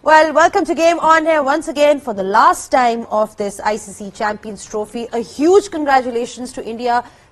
Well, welcome to Game On here once again for the last time of this ICC Champions Trophy. A huge congratulations to India.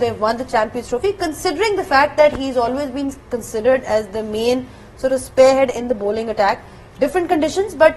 they won the Champions Trophy, considering the fact that he's always been considered as the main sort of spearhead in the bowling attack. Different conditions, but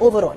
overall.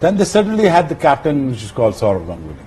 then they suddenly had the captain which is called Sourav Ganguly,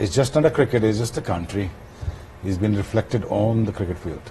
It's just not a cricket, it's just a country. It's been reflected on the cricket field.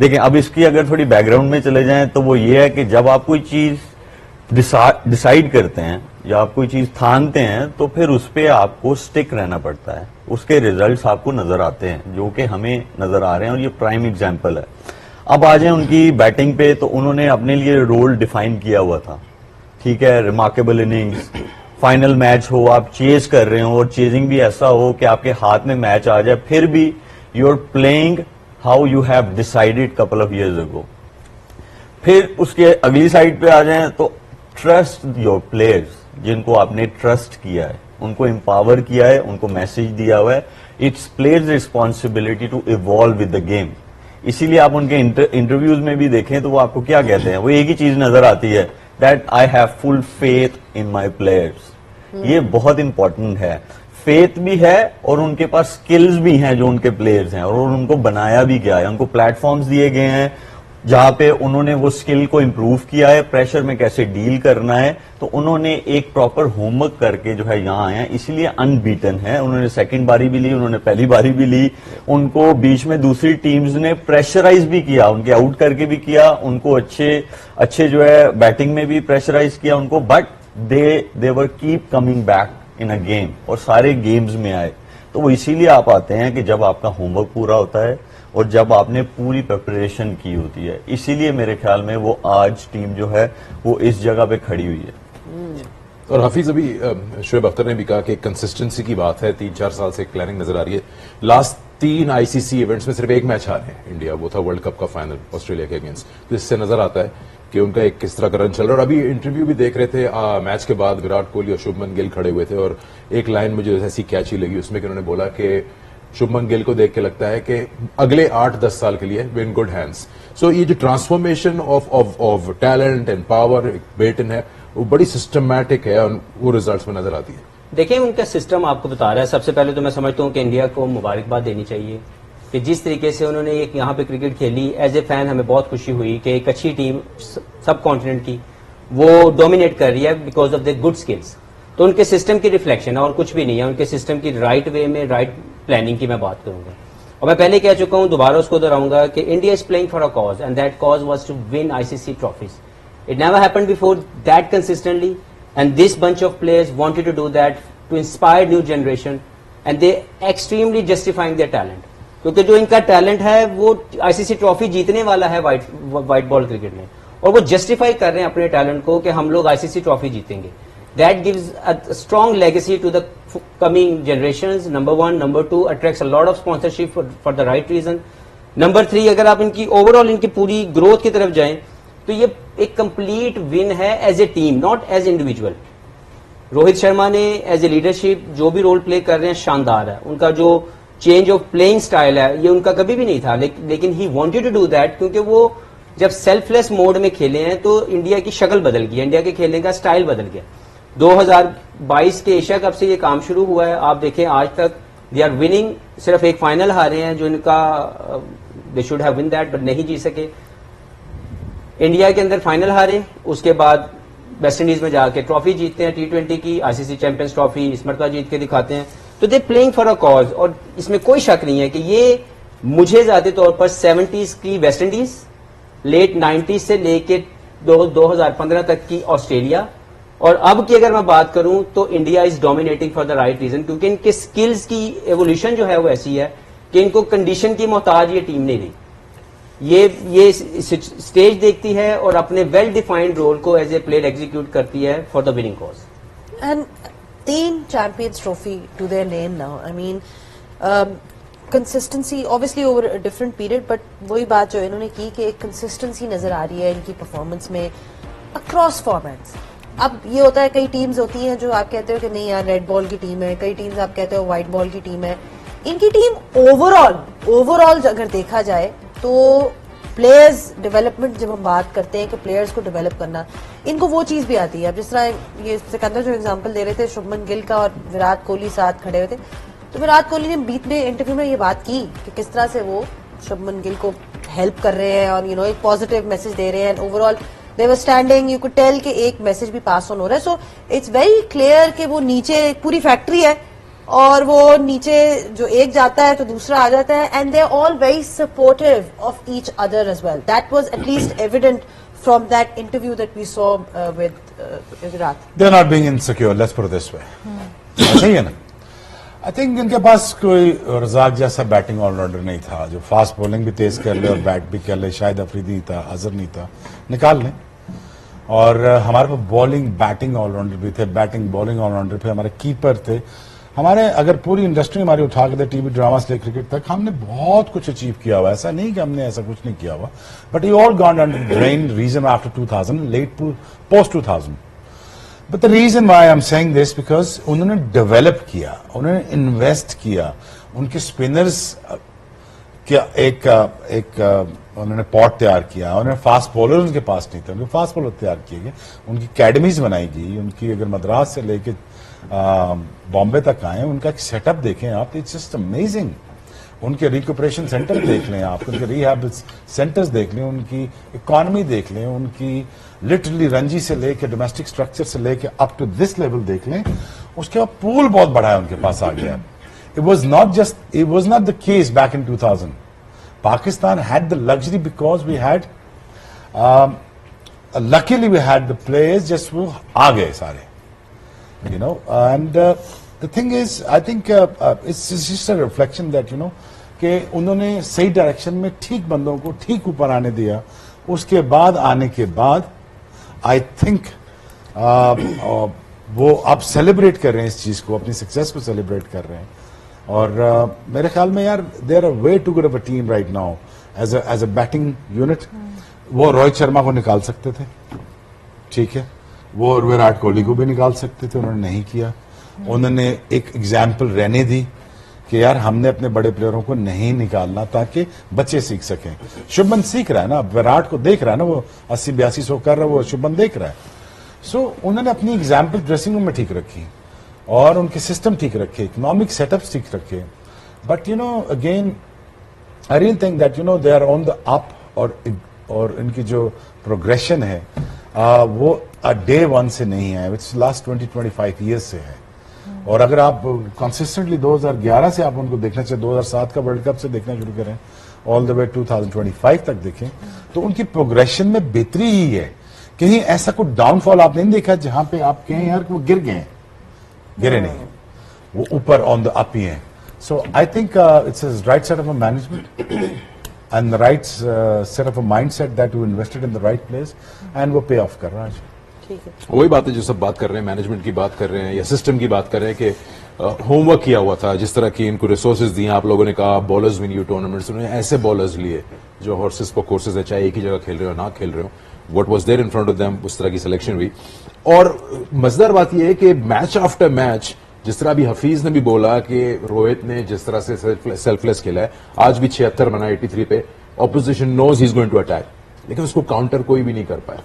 دیکھیں اب اس کی اگر تھوڑی back ground میں چلے جائیں تو وہ یہ ہے کہ جب آپ کوئی چیز ڈیسائیڈ کرتے ہیں یا آپ کوئی چیز تھانتے ہیں تو پھر اس پہ آپ کو سٹک رہنا پڑتا ہے, اس کے ریزلٹس آپ کو نظر آتے ہیں جو کہ ہمیں نظر آ رہے ہیں, اور یہ پرائم ایگزامپل ہے. اب آ جائیں ان کی بیٹنگ پہ, تو انہوں نے اپنے لیے رول ڈیفائن کیا ہوا تھا, ٹھیک ہے, ریمارکیبل اننگز, فائنل میچ ہو, آپ چیز کر رہے ہو اور چیزنگ بھی ایسا ہو کہ آپ کے ہاتھ میں میچ آ جائے, پھر بھی you are playing how you have decided couple of years ago. پھر اس کے اگلی سائڈ پہ آ جائیں تو ٹرسٹ یور پلیئرز, جن کو آپ نے ٹرسٹ کیا ہے, ان کو امپاور کیا ہے, ان کو میسج دیا ہوا ہے, it's players responsibility to evolve with the game. اسی لیے آپ ان کے انٹرویوز میں بھی دیکھیں تو وہ آپ کو کیا کہتے ہیں, وہ ایک ہی چیز نظر آتی ہے, that I have full faith in my players. یہ بہت امپورٹنٹ ہے, فیتھ بھی ہے اور ان کے پاس سکلز بھی ہیں جو ان کے پلیئرز ہیں, اور ان کو بنایا بھی گیا ہے, ان کو پلیٹ فارمز دیے گئے ہیں جہاں پہ انہوں نے وہ سکل کو امپروو کیا ہے, پریشر میں کیسے ڈیل کرنا ہے, تو انہوں نے ایک پراپر ہوم ورک کر کے جو ہے یہاں آئے ہیں, اسی لیے ان بیٹن ہے. انہوں نے سیکنڈ باری بھی لی, انہوں نے پہلی باری بھی لی, ان کو بیچ میں دوسری ٹیمز نے پریشرائز بھی کیا, ان کے آؤٹ کر کے بھی کیا, ان کو اچھے جو ہے بیٹنگ میں بھی پریشرائز کیا ان کو, but they were keep coming back in a game, اور سارے گیمز میں آئے. تو وہ اسی لیے آپ آتے ہیں کہ جب آپ کا ہوم ورک پورا ہوتا ہے اور جب آپ نے پوری پریپریشن کی ہوتی ہے. اسی لیے میرے خیال میں وہ آج ٹیم جو ہے وہ اس جگہ پہ کھڑی ہوئی ہے. اور حفیظ, ابھی شعیب اختر نے بھی کہا کہ کنسسٹنسی کی بات ہے, 3-4 سال سے پلاننگ نظر آ رہی ہے. لاسٹ 3 ICC ایونٹس میں صرف ایک میچ ہارے ہیں انڈیا, وہ تھا ورلڈ کپ کا فائنل آسٹریلیا کے اگینسٹ. تو اس سے نظر آتا ہے کہ ان کا ایک کس طرح کا رن چل رہا ہے. اور ابھی انٹرویو بھی دیکھ رہے تھے میچ کے بعد, وراٹ کوہلی اور شبمن گل کھڑے ہوئے تھے, اور ایک لائن مجھے ایسی کیچی لگی اس میں کہ انہوں نے بولا کہ شبمن گل کو دیکھ کے لگتا ہے کہ اگلے 8-10 سال کے لیے وی ان گڈ ہینڈس. سو یہ جو transformation of talent and power batting ہے وہ بڑی سسٹمیٹک ہے, اور وہ ریزلٹس میں نظر آتی ہے. دیکھیں ان کا سسٹم آپ کو بتا رہا ہے. سب سے پہلے تو میں سمجھتا ہوں کہ انڈیا کو مبارکباد دینی چاہیے کہ جس طریقے سے انہوں نے ایک یہاں پہ کرکٹ کھیلی. ایز اے فین ہمیں بہت خوشی ہوئی کہ ایک اچھی ٹیم سب کانٹیننٹ کی وہ ڈومینیٹ کر رہی ہے because of the good skills. تو ان کے سسٹم کی ریفلیکشن ہے اور کچھ بھی نہیں ہے, ان کے سسٹم کی رائٹ وے میں رائٹ پلاننگ کی میں بات کروں گا. اور میں پہلے کہہ چکا ہوں, دوبارہ اس کو دہراؤں کہ India is playing for a cause, and that cause was to win ICC trophies. It never happened before that consistently, and this bunch of players wanted to do that to inspire new generation, and they extremely justifying their talent. کیونکہ جو ان کا talent ہے وہ ICC trophy جیتنے والا ہے white ball cricket میں, اور وہ جسٹیفائی کر رہے ہیں اپنے ٹیلنٹ کو کہ ہم لوگ ICC ٹرافی جیتیں گے. That gives a strong legacy to the coming generations. Number 1. Number 2, attracts a lot of sponsorship for the right reason. Number 3, اگر آپ ان کی overall ان کی پوری growth کی طرف جائیں تو یہ ایک complete win ہے as a team, not as individual. Rohit Sharma نے ایز اے لیڈرشپ جو بھی رول پلے کر رہے ہیں شاندار ہے. ان کا جو چینج آف پلئنگ سٹائل ہے یہ ان کا کبھی بھی نہیں تھا, لیکن he wanted to do that, کیونکہ وہ جب سیلف لیس موڈ میں کھیلے ہیں تو انڈیا کی شکل بدل گئی, انڈیا کے کھیلنے کا سٹائل بدل گیا. 2022 کے ایشیا کپ سے یہ کام شروع ہوا ہے. آپ دیکھیں آج تک دے آر وننگ, صرف ایک فائنل ہارے ہیں جو ان کا they should have one that but نہیں جیت سکے. انڈیا کے اندر فائنل ہارے, اس کے بعد ویسٹ انڈیز میں جا کے ٹرافی جیتتے ہیں T20 کی, ICC چیمپئنز ٹرافی اس مرتبہ جیت کے دکھاتے ہیں. تو دے پلئنگ فار اے کاز, اور اس میں کوئی شک نہیں ہے کہ یہ مجھے ذاتی طور پر 70s کی ویسٹ انڈیز, لیٹ 90s سے لے کے 2015 تک کی آسٹریلیا, اور اب کی اگر میں بات کروں تو India is dominating for the right reason, کیونکہ ان کے سکلز کی ایولیوشن جو ہے وہ ایسی ہے کہ ان کو کنڈیشن کی محتاج یہ ٹیم نہیں رہی. یہ اسٹیج دیکھتی ہے اور اپنے ویل ڈیفائنڈ رول کو ایز اے پلیئر ایگزیکیوٹ کرتی ہے for the winning cause. And 3 champions trophy to their name now. I mean consistency obviously over different period, but وہی بات جو انہوں نے کی کہ ایک کنسسٹنسی نظر آ رہی ہے ان کی پرفارمنس میں اکراس فارمیٹس. اب یہ ہوتا ہے کئی ٹیمز ہوتی ہیں جو آپ کہتے ہو کہ نہیں یار ریڈ بال کی ٹیم ہے, کئی ٹیمز آپ کہتے ہو وائٹ بال کی ٹیم ہے. ان کی ٹیم اوور آل اگر دیکھا جائے تو پلیئرز ڈیولپمنٹ, جب ہم بات کرتے ہیں کہ پلیئرز کو ڈیولپ کرنا, ان کو وہ چیز بھی آتی ہے. اب جس طرح یہ سکندر جو ایگزامپل دے رہے تھے شبمن گل کا اور وراٹ کوہلی ساتھ کھڑے ہوئے تھے, تو وراٹ کوہلی نے بیچ میں انٹرویو میں یہ بات کی کہ کس طرح سے وہ شبمن گل کو ہیلپ کر رہے ہیں اور ایک پازیٹیو میسج دے رہے ہیں. Over all they were standing, you could tell کہ ایک میسج بھی پاس آن ہو رہا ہے. سو اٹس ویری کلیئر کہ وہ نیچے پوری فیکٹری ہے اور وہ نیچے جو ایک جاتا ہے تو دوسرا آ جاتا ہے, and they are all very supportive of each other as well. That was at least evident from that interview that we saw with Virat. They're not being insecure, let's put it this way. صحیح ہے نا. I think in کے پاس کوئی رزاق جیسا batting all rounder نہیں تھا جو fast bowling بھی تیز کر لے اور بیٹ بھی کر لے. شاہد افریدی تھا, اظہر نہیں تھا, نکال لیں. اور ہمارے پاس بالنگ بیٹنگ آل راؤنڈر بھی تھے, بیٹنگ بالنگ آل راؤنڈر تھے, ہمارے کیپر تھے. ہمارے اگر پوری انڈسٹری ہماری اٹھا کے دے ٹی وی ڈراما سے لے کرکٹ تک, ہم نے بہت کچھ اچیو کیا ہوا. ایسا نہیں کہ ہم نے ایسا کچھ نہیں کیا ہوا, but you all gone under drain reason after 2000 late post 2000. But the reason why I am seeing this because انہوں نے ڈیولپ کیا, انہوں نے انویسٹ کیا. ان کے اسپنرز کیا ایک انہوں نے پاٹ تیار کیا. انہوں نے فاسٹ بولر ان کے پاس نہیں تھا, ان کے فاسٹ بولر تیار کیے گئے. ان کی اکیڈمیز بنائی گئی. ان کی اگر مدراس سے لے کے بامبے تک آئے, ان کا ایک سیٹ اپ دیکھیں آپ, اٹس جسٹ امیزنگ. ان کے ریکوپریشن سینٹر دیکھ لیں آپ, ان کے ریہیب سینٹرز دیکھ لیں, ان کی اکانومی دیکھ لیں, ان کی لٹرلی رنجی سے لے کے ڈومیسٹک اسٹرکچر سے لے کے اپ ٹو دس لیول دیکھ لیں. اس کے بعد پول بہت بڑا ہے ان کے پاس آ گیا. It was not the case back in 2000. Pakistan had the luxury because we had, luckily we had the players just who aa gaye sare, you know. And the thing is, I think it's just a reflection that, you know, کہ انہوں نے صحیح direction میں ٹھیک بندوں کو ٹھیک اوپر آنے دیا. اس کے بعد آنے کے بعد آئی تھنک وہ اب سیلیبریٹ کر رہے ہیں اس چیز کو, اپنی سکسیس کو سیلیبریٹ کر رہے ہیں. اور میرے خیال میں یار they are way too good of a team right now as a batting unit. وہ روہت شرما کو نکال سکتے تھے, ٹھیک ہے, وہ وراٹ کوہلی کو بھی نکال سکتے تھے, انہوں نے نہیں کیا. انہوں نے ایک ایگزامپل رہنے دی کہ یار ہم نے اپنے بڑے پلیئروں کو نہیں نکالنا تاکہ بچے سیکھ سکیں. شبھمن سیکھ رہا ہے نا, وراٹ کو دیکھ رہا ہے نا, وہ 80-82 کر رہا ہے, وہ شبھمن دیکھ رہا ہے. سو انہوں نے اپنی ایگزامپل ڈریسنگ روم میں ٹھیک رکھی اور ان کے سسٹم ٹھیک رکھے, اکنامک سیٹ اپس ٹھیک رکھے. But you know again I really think that you know they are on the up, اور ان کی جو پروگریشن ہے وہ ڈے ون سے نہیں ہے, اٹس لاسٹ 20-25 ایئرس سے ہے. اور اگر آپ کنسسٹنٹلی 2011 سے آپ ان کو دیکھنا چاہیے, 2007 کا ورلڈ کپ سے دیکھنا شروع کریں, آل دا وے 2025 تک دیکھیں, تو ان کی پروگریشن میں بہتری ہی ہے. کہیں ایسا کوئی ڈاؤن فال آپ نہیں دیکھا جہاں پہ آپ کہیں یار کہ وہ گر گئے ہیں. گرے نہیں, وہ اوپر آن دا اپ ہی ہیں. So I think it's right set of a management and the right set of a mind set that you invested in the right place, and وہ پے آف کر رہا ہے. وہی بات ہے جو سب بات کر رہے ہیں, مینجمنٹ کی بات کر رہے ہیں یا سسٹم کی بات کر رہے ہیں کہ ہوم ورک کیا ہوا تھا, جس طرح کی ان کو ریسورسز دیے. آپ لوگوں نے کہا بالرز ون یو ٹورنامنٹس, انہوں نے ایسے بالرز لیے جو ہارسز کو کورسز ہے, چاہے ایک ہی جگہ کھیل رہے ہو نہ کھیل رہے ہو, what was there in front of them, اس طرح کی سلیکشن ہوئی. اور مزیدار بات یہ ہے کہ میچ آفٹر میچ, جس طرح ابھی حفیظ نے بھی بولا کہ روہت نے جس طرح سے سیلف لیس کھیلا ہے, آج بھی 76 بنا 83 پہ, opposition knows he is going to attack, لیکن اس کو کاؤنٹر کوئی بھی نہیں کر پایا.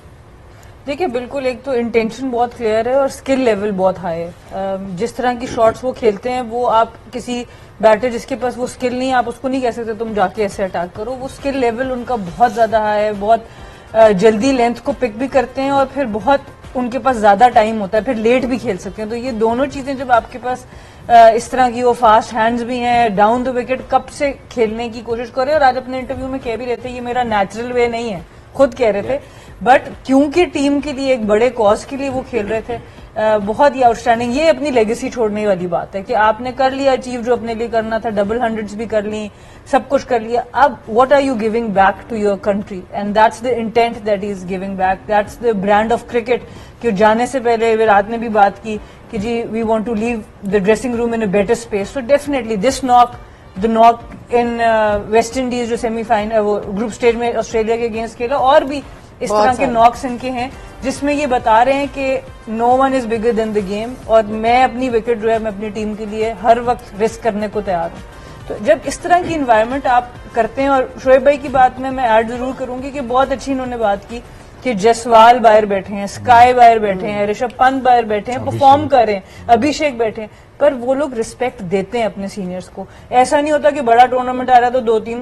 دیکھیے بالکل, ایک تو انٹینشن بہت کلیئر ہے اور اسکل لیول بہت ہائی ہے. جس طرح کی شاٹس وہ کھیلتے ہیں, وہ آپ کسی بیٹر جس کے پاس وہ اسکل نہیں, آپ اس کو نہیں کہہ سکتے تم جا کے ایسے اٹیک کرو. وہ اسکل لیول ان کا بہت زیادہ ہائی ہے, بہت جلدی لینتھ کو پک بھی کرتے ہیں, اور پھر بہت ان کے پاس زیادہ ٹائم ہوتا ہے, پھر لیٹ بھی کھیل سکتے ہیں. تو یہ دونوں چیزیں جب آپ کے پاس اس طرح کی, وہ فاسٹ ہینڈز بھی ہیں, ڈاؤن دا وکٹ کپ سے کھیلنے کی کوشش کرے. اور آج اپنے انٹرویو میں کہہ بھی رہے تھے یہ میرا نیچرل وے نہیں ہے, خود کہہ رہے تھے, بٹ کیونکہ ٹیم کے لیے ایک بڑے کاز کے لیے وہ کھیل رہے تھے. بہت ہی آؤٹ اسٹینڈنگ. یہ اپنی لیگیسی چھوڑنے والی بات ہے کہ آپ نے کر لیا اچیو جو اپنے لیے کرنا تھا, ڈبل ہنڈریڈز بھی کر لی, سب کچھ کر لیا. اب what are you giving back to your country, and that's the intent that is giving back, that's the brand of cricket. کہ جانے سے پہلے وراٹ نے بھی بات کی کہ جی we want to leave the dressing room in a better space. So definitely this knock, the knock in West Indies جو سیمی فائنل وہ گروپ اسٹیج میں آسٹریلیا کے اگینسٹ کھیلا, اور بھی اس طرح کے ناکس ان کے ہیں جس میں یہ بتا رہے ہیں کہ نو one is bigger then the game, اور میں اپنی وکٹ جو ہے میں اپنی ٹیم کے لیے ہر وقت رسک کرنے کو تیار ہوں. تو جب اس طرح کی انوائرمنٹ آپ کرتے ہیں, اور شعیب بھائی کی بات میں ایڈ ضرور کروں گی کہ بہت اچھی انہوں نے بات کی کہ جسوال باہر بیٹھے ہیں, اسکائی باہر بیٹھے ہیں, رشب پنت باہر بیٹھے ہیں, پرفارم کر رہے ہیں, ابھیشیک بیٹھے ہیں, پر وہ لوگ ریسپیکٹ دیتے ہیں اپنے سینئرز کو. ایسا نہیں ہوتا کہ بڑا ٹورنامنٹ آ رہا ہے تو 2-3